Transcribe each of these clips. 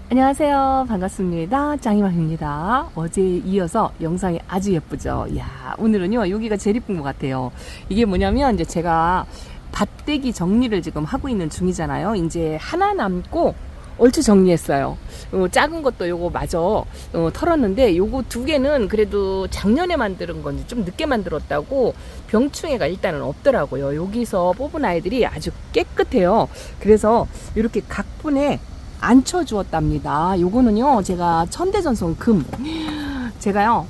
안녕하세요. 반갑습니다. 짱이맘입니다. 어제에 이어서 영상이 아주 예쁘죠? 이야, 오늘은요, 여기가 제일 예쁜 것 같아요. 이게 뭐냐면, 이제 제가 밭대기 정리를 지금 하고 있는 중이잖아요. 이제 하나 남고, 얼추 정리했어요. 작은 것도 요거 마저 털었는데, 요거 두 개는 그래도 작년에 만든 건지 좀 늦게 만들었다고 병충해가 일단은 없더라고요. 여기서 뽑은 아이들이 아주 깨끗해요. 그래서 이렇게 각분에 앉혀 주었답니다. 요거는요, 제가 천대전송 금. 제가요,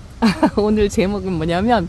오늘 제목은 뭐냐면,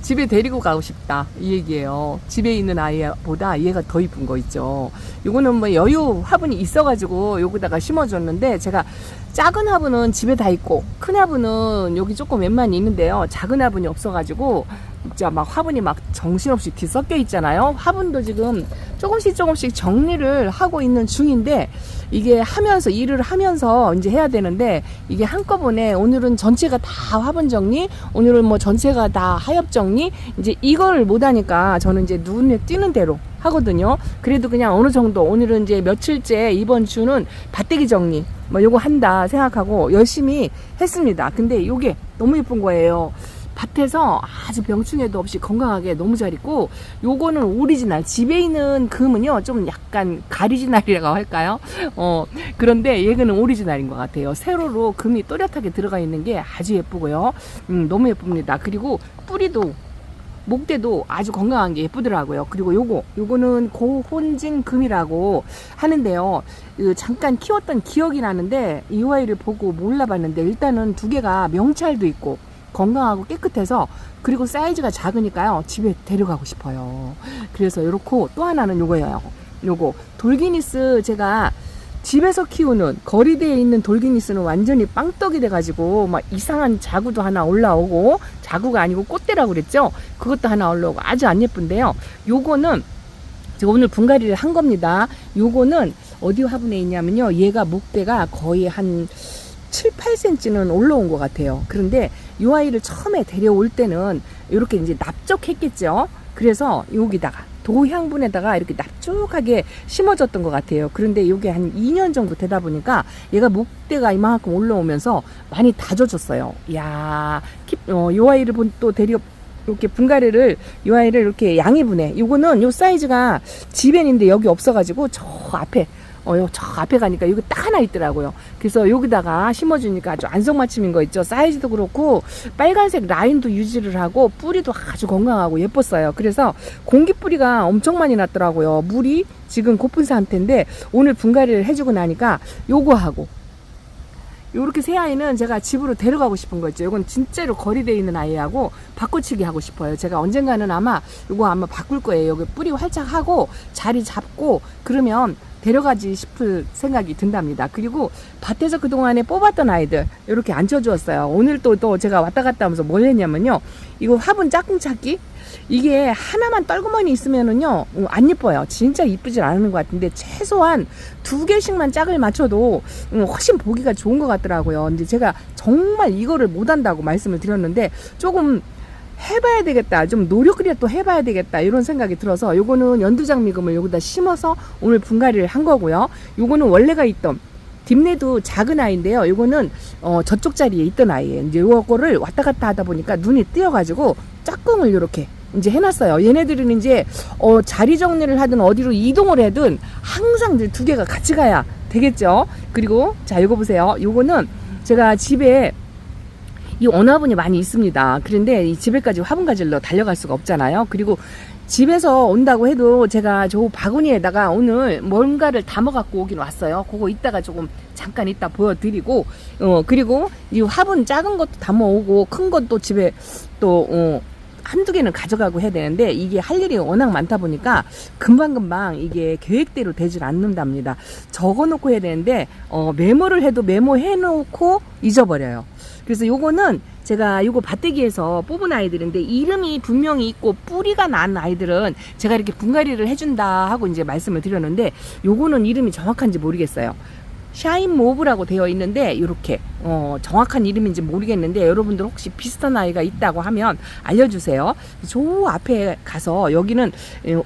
집에 데리고 가고 싶다. 이 얘기예요. 집에 있는 아이보다 얘가 더 이쁜 거 있죠. 요거는 뭐 여유 화분이 있어가지고 여기다가 심어줬는데, 제가 작은 화분은 집에 다 있고, 큰 화분은 여기 조금 웬만히 있는데요. 작은 화분이 없어가지고, 진짜 막 화분이 막 정신없이 뒤섞여 있잖아요. 화분도 지금 조금씩 정리를 하고 있는 중인데, 이게 하면서 일을 하면서 이제 해야 되는데, 이게 한꺼번에 오늘은 전체가 다 화분 정리, 오늘은 뭐 전체가 다 하엽 정리, 이제 이걸 못 하니까 저는 이제 눈에 띄는 대로 하거든요. 그래도 그냥 어느 정도 오늘은 이제 며칠째 이번 주는 밭대기 정리 뭐 요거 한다 생각하고 열심히 했습니다. 근데 요게 너무 예쁜 거예요. 밭에서 아주 병충해도 없이 건강하게 너무 잘 있고, 요거는 오리지널. 집에 있는 금은요 좀 약간 가리지널이라고 할까요? 그런데 얘는 오리지널인 것 같아요. 세로로 금이 또렷하게 들어가 있는 게 아주 예쁘고요. 너무 예쁩니다. 그리고 뿌리도 목대도 아주 건강한 게 예쁘더라고요. 그리고 요거는 고혼진 금이라고 하는데요. 잠깐 키웠던 기억이 나는데 이 아이를 보고 몰라봤는데, 일단은 두 개가 명찰도 있고 건강하고 깨끗해서, 그리고 사이즈가 작으니까요 집에 데려가고 싶어요. 그래서 요렇고, 또 하나는 요거예요. 요거 돌기니스, 제가 집에서 키우는 거리대에 있는 돌기니스는 완전히 빵떡이 돼가지고 막 이상한 자구도 하나 올라오고, 자구가 아니고 꽃대라고 그랬죠. 그것도 하나 올라오고 아주 안 예쁜데요. 요거는 제가 오늘 분갈이를 한 겁니다. 요거는 어디 화분에 있냐면요, 얘가 목대가 거의 한 7, 8cm는 올라온 것 같아요. 그런데 이 아이를 처음에 데려올 때는 이렇게 이제 납족했겠죠. 그래서 여기다가 도향분에다가 이렇게 납족하게 심어졌던 것 같아요. 그런데 이게 한 2년 정도 되다 보니까 얘가 목대가 이만큼 올라오면서 많이 다져졌어요. 이야, 이 아이를 또 이렇게 분갈이를, 이 아이를 이렇게 양해분해. 요거는 요 사이즈가 집엔인데 여기 없어가지고 저 앞에 가니까 여기 딱 하나 있더라고요. 그래서 여기다가 심어주니까 아주 안성맞춤인 거 있죠. 사이즈도 그렇고 빨간색 라인도 유지를 하고 뿌리도 아주 건강하고 예뻤어요. 그래서 공기뿌리가 엄청 많이 났더라고요. 물이 지금 고픈 상태인데, 오늘 분갈이를 해주고 나니까 요거하고 요렇게 새 아이는 제가 집으로 데려가고 싶은 거 있죠. 이건 진짜로 거리되어 있는 아이하고 바꿔치기 하고 싶어요. 제가 언젠가는 아마 바꿀 거예요. 여기 뿌리 활짝 하고 자리 잡고 그러면 데려가지 싶을 생각이 든답니다. 그리고 밭에서 그동안에 뽑았던 아이들 이렇게 앉혀주었어요. 오늘 또 제가 왔다 갔다 하면서 뭘 했냐면요, 이거 화분 짝꿍 찾기, 이게 하나만 떨구머니 있으면은요 안 예뻐요. 진짜 이쁘질 않은 것 같은데, 최소한 2개씩만 짝을 맞춰도 훨씬 보기가 좋은 것 같더라고요. 근데 제가 정말 이거를 못한다고 말씀을 드렸는데, 조금 해봐야 되겠다, 좀 노력이라도 해봐야 되겠다, 이런 생각이 들어서 요거는 연두장미금을 여기다 심어서 오늘 분갈이를 한 거고요. 요거는 원래가 있던 딥내도 작은 아이인데요. 요거는 저쪽 자리에 있던 아이예요. 이제 요거를 왔다 갔다 하다 보니까 눈이 띄어가지고 짝꿍을 이렇게 이제 해놨어요. 얘네들은 이제 자리 정리를 하든 어디로 이동을 하든 항상 이제 두 개가 같이 가야 되겠죠. 그리고 자, 요거 보세요. 요거는 제가 집에 이 원화분이 많이 있습니다. 그런데 이 집에까지 화분 가지러 달려갈 수가 없잖아요. 그리고 집에서 온다고 해도 제가 저 바구니에다가 오늘 뭔가를 담아갖고 오긴 왔어요. 그거 이따가 조금 잠깐 이따 보여드리고, 그리고 이 화분 작은 것도 담아오고 큰 것도 집에 또 한두 개는 가져가고 해야 되는데, 이게 할 일이 워낙 많다 보니까 금방금방 이게 계획대로 되질 않는답니다. 적어놓고 해야 되는데 메모를 해도 메모해놓고 잊어버려요. 그래서 요거는 제가 요거 밭대기에서 뽑은 아이들인데, 이름이 분명히 있고 뿌리가 난 아이들은 제가 이렇게 분갈이를 해준다 하고 이제 말씀을 드렸는데, 요거는 이름이 정확한지 모르겠어요. 샤인 모브라고 되어 있는데, 이렇게 정확한 이름인지 모르겠는데, 여러분들 혹시 비슷한 아이가 있다고 하면 알려주세요. 저 앞에 가서, 여기는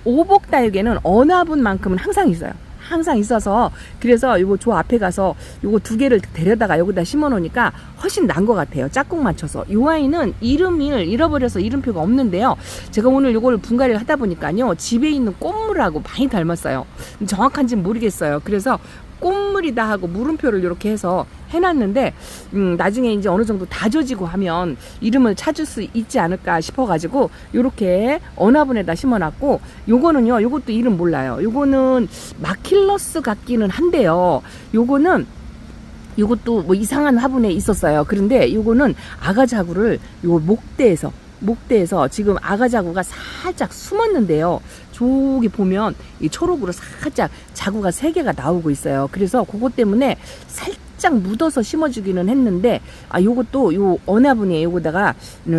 오복 달개는 어나분만큼은 항상 있어요. 항상 있어서 그래서 요거 조 앞에 가서 요거 2개를 데려다가 여기다 심어 놓으니까 훨씬 나은 것 같아요. 짝꿍 맞춰서. 요 아이는 이름을 잃어버려서 이름표가 없는데요. 제가 오늘 요걸 분갈이를 하다 보니까요. 집에 있는 꽃물하고 많이 닮았어요. 정확한지는 모르겠어요. 그래서 꽃물이다 하고 물음표를 이렇게 해서 해놨는데 나중에 이제 어느 정도 다져지고 하면 이름을 찾을 수 있지 않을까 싶어가지고 요렇게 어나분에다 심어놨고 요거는요 요것도 이름 몰라요. 요거는 마킬러스 같기는 한데요. 요것도 뭐 이상한 화분에 있었어요. 그런데 요거는 아가자구를 요 목대에서 지금 아가자구가 살짝 숨었는데요. 저기 보면 이 초록으로 살짝 자구가 3개가 나오고 있어요. 그래서 그것 때문에 살짝 묻어서 심어주기는 했는데 요것도 요 어나분에 요거다가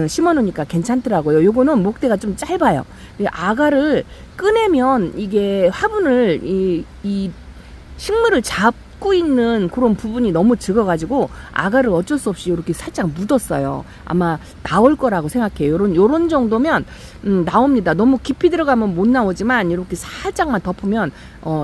심어 놓으니까 괜찮더라고요. 요거는 목대가 좀 짧아요. 아가를 꺼내면 이게 화분을 이 식물을 잡고 있는 그런 부분이 너무 적어가지고 아가를 어쩔 수 없이 이렇게 살짝 묻었어요. 아마 나올 거라고 생각해요. 요런 정도면 나옵니다. 너무 깊이 들어가면 못 나오지만 이렇게 살짝만 덮으면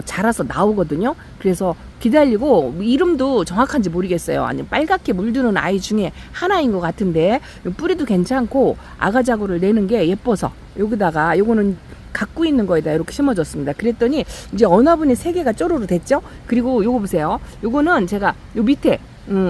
자라서 나오거든요. 그래서 기다리고 이름도 정확한지 모르겠어요. 아니 빨갛게 물드는 아이 중에 하나인 것 같은데 뿌리도 괜찮고 아가자구를 내는 게 예뻐서 여기다가 요거는 갖고 있는 거에다 이렇게 심어줬습니다. 그랬더니 이제 어나분이 3개가 쪼로로 됐죠. 그리고 요거 보세요. 요거는 제가 요 밑에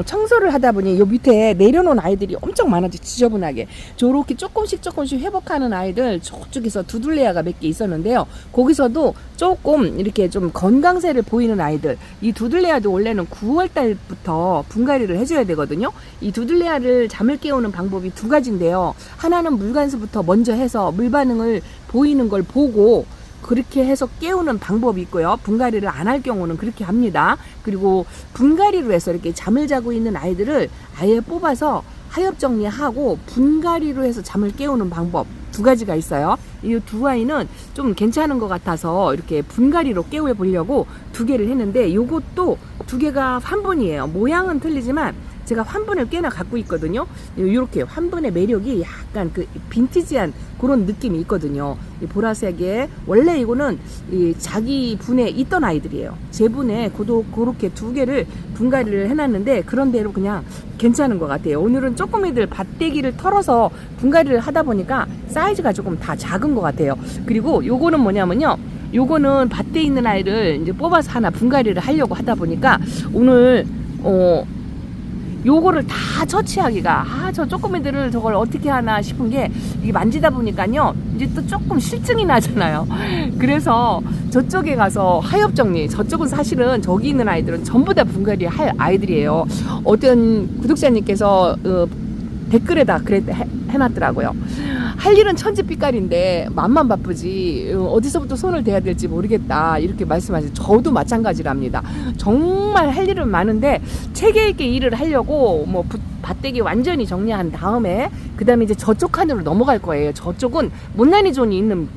청소를 하다 보니 요 밑에 내려놓은 아이들이 엄청 많아지 지저분하게 저렇게 조금씩 회복하는 아이들 저쪽에서 두들레아가 몇 개 있었는데요. 거기서도 조금 이렇게 좀 건강세를 보이는 아이들, 이 두들레아도 원래는 9월달부터 분갈이를 해줘야 되거든요. 이 두들레아를 잠을 깨우는 방법이 2가지인데요. 하나는 물관수부터 먼저 해서 물 반응을 보이는 걸 보고 그렇게 해서 깨우는 방법이 있고요. 분갈이를 안 할 경우는 그렇게 합니다. 그리고 분갈이로 해서 이렇게 잠을 자고 있는 아이들을 아예 뽑아서 하엽 정리하고 분갈이로 해서 잠을 깨우는 방법 2가지가 있어요. 이 2아이는 좀 괜찮은 것 같아서 이렇게 분갈이로 깨워 보려고 2개를 했는데 요것도 2개가 환분이에요. 모양은 틀리지만 제가 환분을 꽤나 갖고 있거든요. 이렇게 환분의 매력이 약간 그 빈티지한 그런 느낌이 있거든요. 이 보라색에 원래 이거는 이 자기 분에 있던 아이들이에요. 제 분에 그렇게 2개를 분갈이를 해놨는데 그런 대로 그냥 괜찮은 것 같아요. 오늘은 쪼꼬미들 밭대기를 털어서 분갈이를 하다 보니까 사이즈가 조금 다 작은 것 같아요. 그리고 요거는 뭐냐면요. 요거는 밭대에 있는 아이를 이제 뽑아서 하나 분갈이를 하려고 하다 보니까 오늘 요거를 다 처치하기가 저 쪼꼬미들을 저걸 어떻게 하나 싶은 게 이게 만지다 보니까요 이제 또 조금 실증이 나잖아요. 그래서 저쪽에 가서 하엽 정리, 저쪽은 사실은 저기 있는 아이들은 전부 다 분갈이 할 아이들이에요. 어떤 구독자님께서 댓글에다 해놨더라고요. 할 일은 천지빛깔인데 맘만 바쁘지 어디서부터 손을 대야 될지 모르겠다 이렇게 말씀하세요. 저도 마찬가지랍니다. 정말 할 일은 많은데 체계 있게 일을 하려고 뭐 밭대기 완전히 정리한 다음에 그 다음에 이제 저쪽 칸으로 넘어갈 거예요. 저쪽은 못난이 존이 있는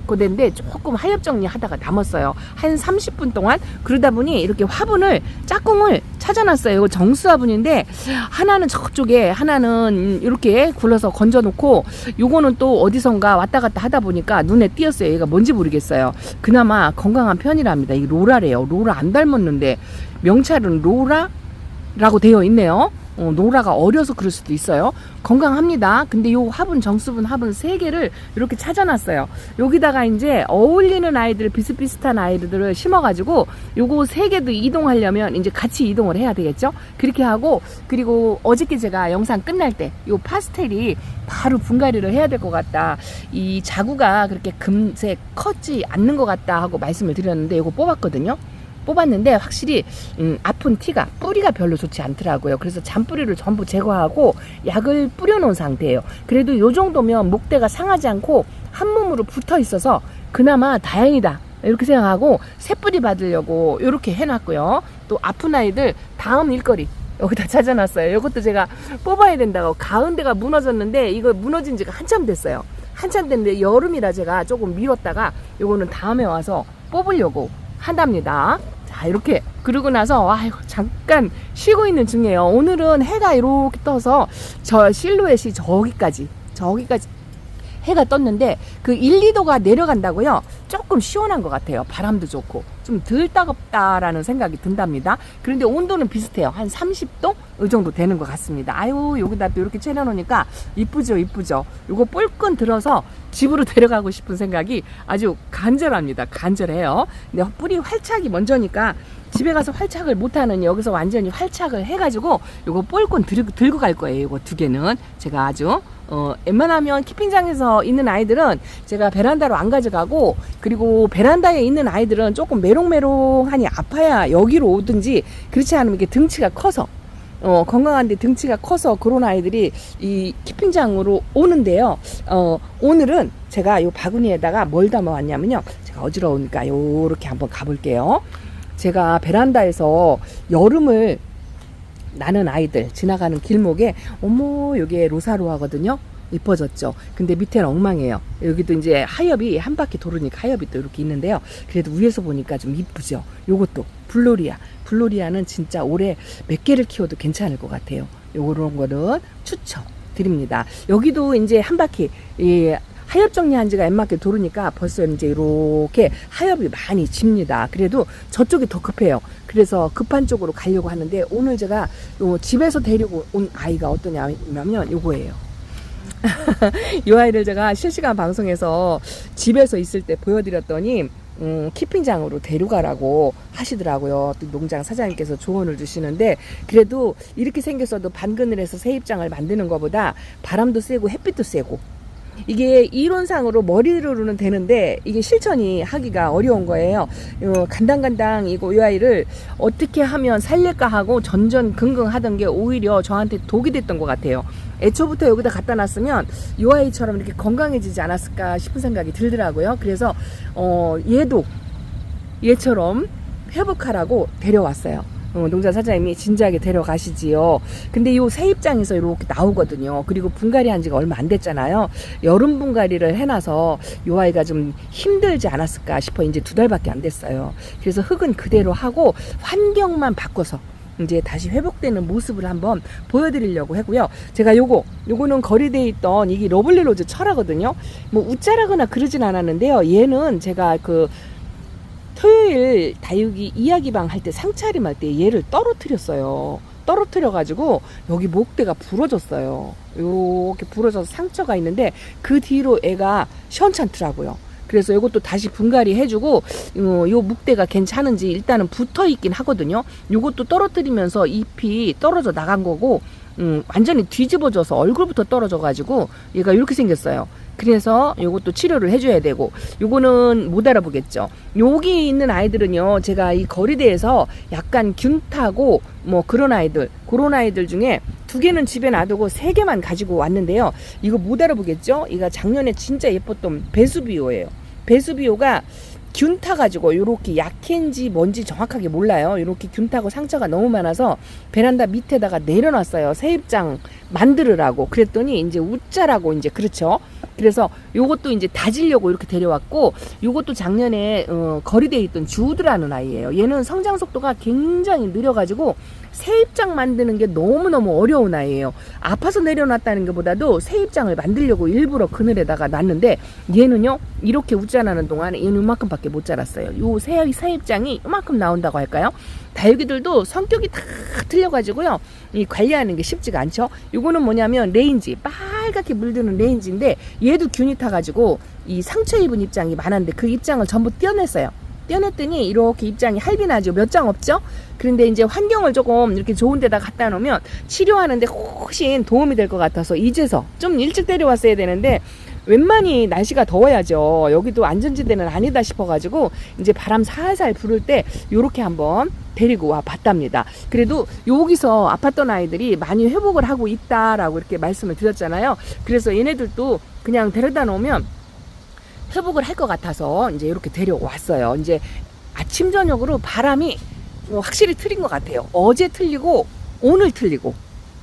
고대인데 조금 하엽 정리하다가 남았어요. 한 30분 동안. 그러다 보니 이렇게 화분을 짝꿍을 찾아놨어요. 이거 정수 화분인데 하나는 저쪽에 하나는 이렇게 굴러서 건져 놓고 요거는 또 어디선가 왔다 갔다 하다 보니까 눈에 띄었어요. 얘가 뭔지 모르겠어요. 그나마 건강한 편이랍니다. 이 로라래요. 로라 안 닮았는데 명찰은 로라라고 되어 있네요. 노라가 어려서 그럴 수도 있어요. 건강합니다. 근데 요 화분 정수분 화분 3개를 이렇게 찾아놨어요. 여기다가 이제 어울리는 아이들 비슷비슷한 아이들을 심어가지고 요거 3개도 이동하려면 이제 같이 이동을 해야 되겠죠. 그렇게 하고 그리고 어저께 제가 영상 끝날 때 요 파스텔이 바로 분갈이를 해야 될 것 같다. 이 자구가 그렇게 금세 컸지 않는 것 같다 하고 말씀을 드렸는데 요거 뽑았거든요. 뽑았는데 확실히 아픈 티가 뿌리가 별로 좋지 않더라고요. 그래서 잔뿌리를 전부 제거하고 약을 뿌려놓은 상태예요. 그래도 요 정도면 목대가 상하지 않고 한 몸으로 붙어 있어서 그나마 다행이다 이렇게 생각하고 새뿌리 받으려고 이렇게 해놨고요. 또 아픈 아이들 다음 일거리 여기다 찾아놨어요. 이것도 제가 뽑아야 된다고. 가운데가 무너졌는데 이거 무너진 지가 한참 됐어요. 한참 됐는데 여름이라 제가 조금 미뤘다가 요거는 다음에 와서 뽑으려고 한답니다. 자, 이렇게 그러고 나서 잠깐 쉬고 있는 중이에요. 오늘은 해가 이렇게 떠서 저 실루엣이 저기까지 해가 떴는데 그 1, 2도가 내려간다고요. 조금 시원한 것 같아요. 바람도 좋고 좀 덜 따갑다라는 생각이 든답니다. 그런데 온도는 비슷해요. 한 30도? 이 정도 되는 것 같습니다. 아유, 여기다 또 이렇게 채려놓으니까 이쁘죠, 이쁘죠. 요거 뿔끈 들어서 집으로 데려가고 싶은 생각이 아주 간절합니다. 간절해요. 근데 뿌리 활착이 먼저니까 집에 가서 활착을 못하는 여기서 완전히 활착을 해가지고 요거 뿔끈 들고 갈 거예요. 요거 두 개는 제가 아주 웬만하면 키핑장에서 있는 아이들은 제가 베란다로 안 가져가고, 그리고 베란다에 있는 아이들은 조금 메롱메롱하니 아파야 여기로 오든지, 그렇지 않으면 이게 등치가 커서 건강한데 등치가 커서 그런 아이들이 이 키핑장으로 오는데요. 오늘은 제가 요 바구니에다가 뭘 담아왔냐면요. 제가 어지러우니까 요렇게 한번 가볼게요. 제가 베란다에서 여름을 나는 아이들 지나가는 길목에, 어머, 요게 로사로하거든요. 이뻐졌죠. 근데 밑에는 엉망이에요. 여기도 이제 하엽이 한 바퀴 도르니까 하엽이 또 이렇게 있는데요. 그래도 위에서 보니까 좀 이쁘죠. 요것도 블로리아는 진짜 올해 몇 개를 키워도 괜찮을 것 같아요. 요런 거는 추천 드립니다. 여기도 이제 한 바퀴 하엽 정리한 지가 엠마께 도르니까 벌써 이제 이렇게 하엽이 많이 집니다. 그래도 저쪽이 더 급해요. 그래서 급한 쪽으로 가려고 하는데, 오늘 제가 집에서 데리고 온 아이가 어떠냐면 요거예요. 이 아이를 제가 실시간 방송에서 집에서 있을 때 보여드렸더니 키핑장으로 데려가라고 하시더라고요. 또 농장 사장님께서 조언을 주시는데, 그래도 이렇게 생겼어도 반그늘에서 새 입장을 만드는 것보다 바람도 세고 햇빛도 세고, 이게 이론상으로 머리로는 되는데 이게 실천이 하기가 어려운 거예요. 간당간당 이 아이를 어떻게 하면 살릴까 하고 전전긍긍 하던 게 오히려 저한테 독이 됐던 것 같아요. 애초부터 여기다 갖다 놨으면 이 아이처럼 이렇게 건강해지지 않았을까 싶은 생각이 들더라고요. 그래서 얘처럼 회복하라고 데려왔어요. 농장 사장님이 진지하게 데려가시지요. 근데 요 새 입장에서 이렇게 나오거든요. 그리고 분갈이 한 지가 얼마 안 됐잖아요. 여름 분갈이를 해놔서 요 아이가 좀 힘들지 않았을까 싶어. 이제 2달밖에 안 됐어요. 그래서 흙은 그대로 하고 환경만 바꿔서 이제 다시 회복되는 모습을 한번 보여드리려고 하고요. 제가 요거는 거리대에 있던 이게 러블리 로즈 철화거든요. 뭐 우짜라거나 그러진 않았는데요. 얘는 제가 토요일 다육이 이야기방 할 때 상차림 할 때 얘를 떨어뜨렸어요. 떨어뜨려가지고 여기 목대가 부러졌어요. 이렇게 부러져서 상처가 있는데 그 뒤로 애가 시원찮더라고요. 그래서 이것도 다시 분갈이 해주고, 요 묵대가 괜찮은지 일단은 붙어 있긴 하거든요. 요것도 떨어뜨리면서 잎이 떨어져 나간 거고, 완전히 뒤집어져서 얼굴부터 떨어져 가지고 얘가 이렇게 생겼어요. 그래서 요것도 치료를 해줘야 되고, 요거는 못 알아보겠죠. 여기 있는 아이들은요, 제가 이 거리대에서 약간 균 타고 뭐 그런 아이들 중에 2개는 집에 놔두고 3개만 가지고 왔는데요. 이거 못 알아보겠죠? 이거 작년에 진짜 예뻤던 베수비오예요. 베수비오가 균 타가지고 요렇게 약해인지 뭔지 정확하게 몰라요. 요렇게 균 타고 상처가 너무 많아서 베란다 밑에다가 내려놨어요. 새 입장 만들으라고. 그랬더니 이제 웃자라고, 이제 그렇죠. 그래서 요것도 이제 다지려고 이렇게 데려왔고, 요것도 작년에 거리대에 있던 주드라는 아이예요. 얘는 성장 속도가 굉장히 느려가지고 새 입장 만드는 게 너무너무 어려운 아이예요. 아파서 내려놨다는 것보다도 새 입장을 만들려고 일부러 그늘에다가 놨는데, 얘는요 이렇게 웃자라는 동안에 얘는 이만큼밖에 못 자랐어요. 요 새 입장이 이만큼 나온다고 할까요? 다육이들도 성격이 다 틀려가지고요, 이 관리하는 게 쉽지가 않죠. 요거는 뭐냐면 레인지, 빨갛게 물드는 레인지인데, 얘도 균이 타가지고 이 상처 입은 입장이 많았는데 그 입장을 전부 떼어냈어요. 떼어냈더니 이렇게 입장이 할비 나죠. 몇 장 없죠? 그런데 이제 환경을 조금 이렇게 좋은 데다 갖다 놓으면 치료하는데 훨씬 도움이 될 것 같아서 이제서 좀 일찍 데려왔어야 되는데, 웬만히 날씨가 더워야죠. 여기도 안전지대는 아니다 싶어가지고 이제 바람 살살 불을 때 요렇게 한번 데리고 와 봤답니다. 그래도 여기서 아팠던 아이들이 많이 회복을 하고 있다라고 이렇게 말씀을 드렸잖아요. 그래서 얘네들도 그냥 데려다 놓으면 회복을 할 것 같아서 이제 이렇게 데려왔어요. 이제 아침 저녁으로 바람이 확실히 틀린 것 같아요. 어제 틀리고 오늘 틀리고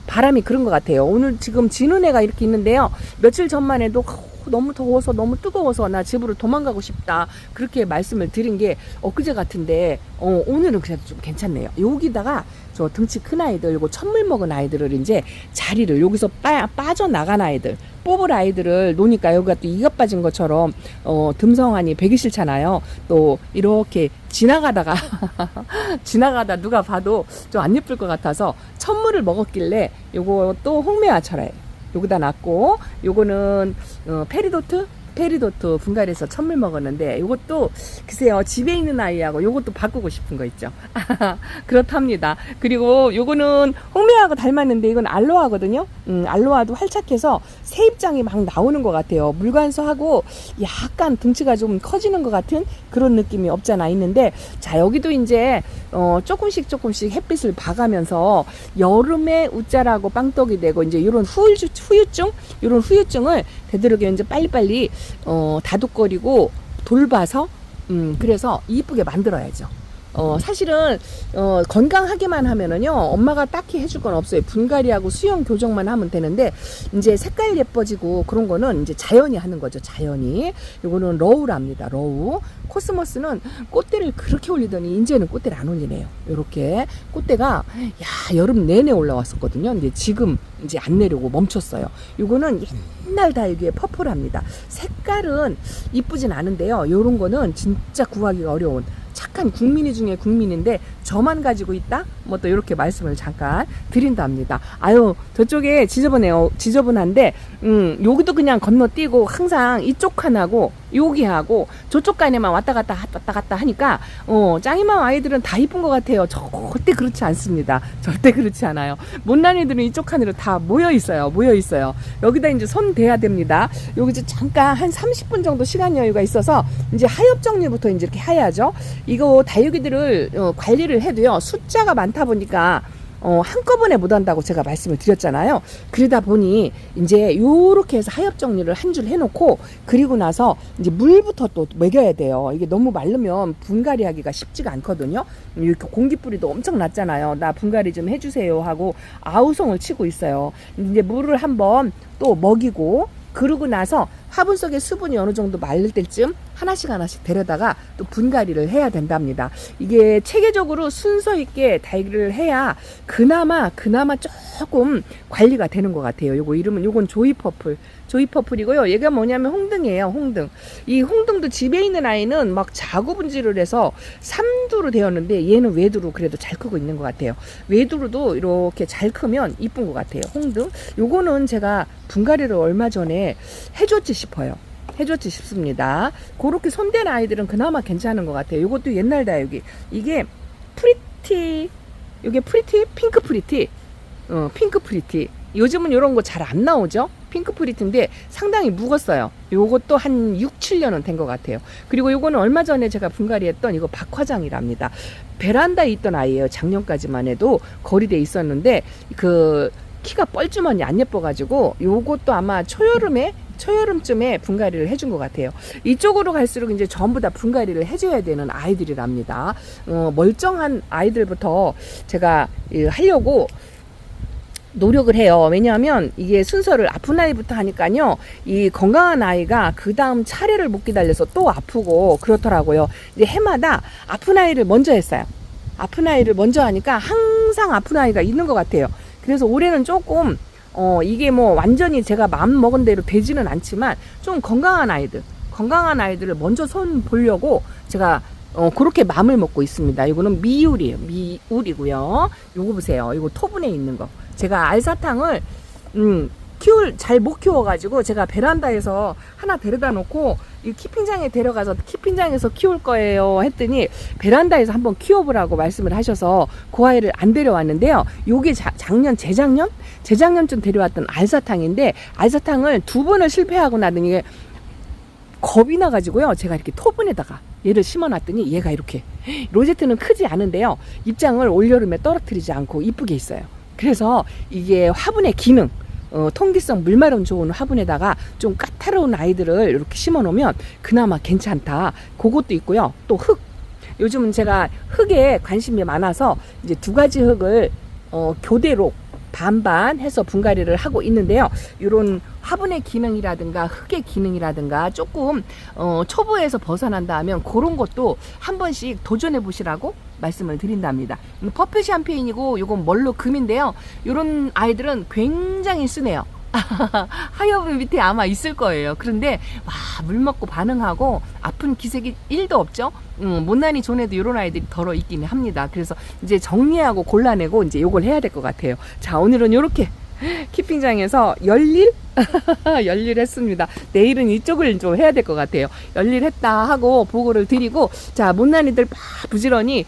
바람이 그런 것 같아요. 오늘 지금 지는 애가 이렇게 있는데요. 며칠 전만 해도 너무 더워서 너무 뜨거워서 나 집으로 도망가고 싶다. 그렇게 말씀을 드린 게 엊그제 같은데 오늘은 그래도 좀 괜찮네요. 여기다가 저 등치 큰 아이들, 요거 천물 먹은 아이들을 이제 자리를 여기서 빠져나간 아이들, 뽑을 아이들을 놓으니까 여기가 또 이가 빠진 것처럼 듬성하니 배기 싫잖아요. 또 이렇게 지나가다가 지나가다 누가 봐도 좀 안 예쁠 것 같아서 천물을 먹었길래 요거 또 홍매화철에 여기다 놨고, 요거는 페리도트 분갈이에서 천물 먹었는데, 요것도 글쎄요 집에 있는 아이하고 요것도 바꾸고 싶은 거 있죠. 그렇답니다. 그리고 요거는 홍매하고 닮았는데 이건 알로하거든요. 알로하도 활착해서 새 입장이 막 나오는 것 같아요. 물관서하고 약간 등치가 좀 커지는 것 같은 그런 느낌이 없잖아 있는데, 자 여기도 이제 조금씩 햇빛을 봐가면서 여름에 웃자라고 빵떡이 되고 이제 이런 이런 후유증을 되도록이면 이제 빨리빨리 다독거리고 돌봐서 그래서 이쁘게 만들어야죠. 사실은 건강하게만 하면은요 엄마가 딱히 해줄 건 없어요. 분갈이하고 수영 교정만 하면 되는데, 이제 색깔 예뻐지고 그런 거는 이제 자연이 하는 거죠. 자연이. 요거는 러우랍니다. 러우. 코스모스는 꽃대를 그렇게 올리더니 이제는 꽃대를 안 올리네요. 요렇게 꽃대가 여름 내내 올라왔었거든요. 근데 지금 이제 안 내려고 멈췄어요. 요거는 옛날 다육이의 퍼플합니다. 색깔은 이쁘진 않은데요. 요런 거는 진짜 구하기가 어려운 착한 국민이 중에 국민인데 저만 가지고 있다? 뭐 또 이렇게 말씀을 잠깐 드린답니다. 아유 저쪽에 지저분한데 여기도 그냥 건너뛰고 항상 이쪽 칸하고 여기하고 저쪽 칸에만 왔다 갔다 하니까 짱이맘 아이들은 다 이쁜 것 같아요. 절대 그렇지 않습니다. 절대 그렇지 않아요. 못난 애들은 이쪽 칸으로 다 모여 있어요. 여기다 이제 손 대야 됩니다. 여기 이제 잠깐 한 30분 정도 시간 여유가 있어서 이제 하엽 정리부터 이제 이렇게 해야죠. 이거 다육이들을 관리를 해도요 숫자가 많다 보니까 한꺼번에 못 한다고 제가 말씀을 드렸잖아요. 그러다 보니 이제 요렇게 해서 하엽 정리를 한 줄 해놓고, 그리고 나서 이제 물부터 또 먹여야 돼요. 이게 너무 마르면 분갈이 하기가 쉽지가 않거든요. 이렇게 공기뿌리도 엄청 났잖아요. 나 분갈이 좀 해주세요 하고 아우성을 치고 있어요. 이제 물을 한번 또 먹이고, 그러고 나서 화분 속에 수분이 어느 정도 마를 때쯤 하나씩 데려다가 또 분갈이를 해야 된답니다. 이게 체계적으로 순서 있게 다육이를 해야 그나마 조금 관리가 되는 것 같아요. 요건 조이퍼플이고요. 얘가 뭐냐면 홍등이에요. 홍등. 이 홍등도 집에 있는 아이는 막 자구분질을 해서 삼두로 되었는데 얘는 외두로 그래도 잘 크고 있는 것 같아요. 외두로도 이렇게 잘 크면 이쁜 것 같아요. 홍등. 요거는 제가 분갈이를 얼마 전에 해줬지 싶습니다. 그렇게 손댄 아이들은 그나마 괜찮은 것 같아요. 이것도 옛날 다육이. 이게 핑크 프리티. 요즘은 이런 거 잘 안 나오죠. 핑크 프리티인데 상당히 묵었어요. 요것도 한 6, 7년은 된 것 같아요. 그리고 요거는 얼마 전에 제가 분갈이 했던 이거 박화장이랍니다. 베란다에 있던 아이예요. 작년까지만 해도 거리대에 있었는데 그 키가 뻘쭘하니 안 예뻐가지고 요것도 아마 초여름쯤에 분갈이를 해준 것 같아요. 이쪽으로 갈수록 이제 전부 다 분갈이를 해줘야 되는 아이들이랍니다. 멀쩡한 아이들부터 제가 하려고 노력을 해요. 왜냐하면 이게 순서를 아픈 아이부터 하니까요. 이 건강한 아이가 그 다음 차례를 못 기다려서 또 아프고 그렇더라고요. 이제 해마다 아픈 아이를 먼저 했어요. 아픈 아이를 먼저 하니까 항상 아픈 아이가 있는 것 같아요. 그래서 올해는 조금 이게 뭐 완전히 제가 마음 먹은 대로 되지는 않지만 좀 건강한 아이들을 먼저 손 보려고 제가 그렇게 마음을 먹고 있습니다. 이거는 미울이고요. 요거 보세요. 이거 토분에 있는 거. 제가 알사탕을 잘 못 키워가지고 제가 베란다에서 하나 데려다 놓고 이 키핑장에 데려가서 키핑장에서 키울 거예요 했더니 베란다에서 한번 키워보라고 말씀을 하셔서 그 아이를 안 데려왔는데요. 요게 재작년쯤 데려왔던 알사탕인데, 알사탕을 2번을 실패하고 나더니 겁이 나가지고요. 제가 이렇게 토분에다가 얘를 심어놨더니 얘가 이렇게 로제트는 크지 않은데요. 입장을 올여름에 떨어뜨리지 않고 이쁘게 있어요. 그래서 이게 화분의 기능, 통기성 물마름 좋은 화분에다가 좀 까다로운 아이들을 이렇게 심어 놓으면 그나마 괜찮다. 그것도 있고요. 또 흙. 요즘은 제가 흙에 관심이 많아서 이제 2가지 흙을 교대로 반반 해서 분갈이를 하고 있는데요. 이런 화분의 기능이라든가 흙의 기능이라든가 조금 초보에서 벗어난다 하면 그런 것도 한 번씩 도전해 보시라고 말씀을 드린답니다. 퍼플 샴페인이고 요건 멀로 금인데요. 요런 아이들은 굉장히 순해요. 하여분 밑에 아마 있을 거예요. 그런데 물 먹고 반응하고 아픈 기색이 1도 없죠. 못난이 존에도 이런 아이들이 덜어 있기는 합니다. 그래서 이제 정리하고 골라내고 이제 요걸 해야 될 것 같아요. 자, 오늘은 요렇게 키핑장에서 열일 열일했습니다. 내일은 이쪽을 좀 해야 될 것 같아요. 열일했다 하고 보고를 드리고, 자, 못난이들 부지런히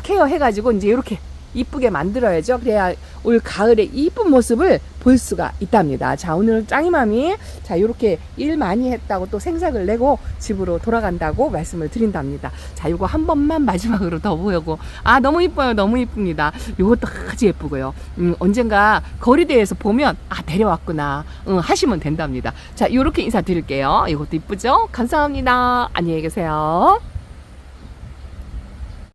케어 해가지고 이제 이렇게 이쁘게 만들어야죠. 그래야 올 가을에 이쁜 모습을 볼 수가 있답니다. 자, 오늘 짱이맘이 자, 요렇게 일 많이 했다고 또 생색을 내고 집으로 돌아간다고 말씀을 드린답니다. 자, 요거 한 번만 마지막으로 더 보고, 너무 이뻐요. 너무 이쁩니다. 요것도 아주 예쁘고요. 언젠가 거리대에서 보면 데려왔구나 하시면 된답니다. 자, 요렇게 인사드릴게요. 이것도 이쁘죠? 감사합니다. 안녕히 계세요.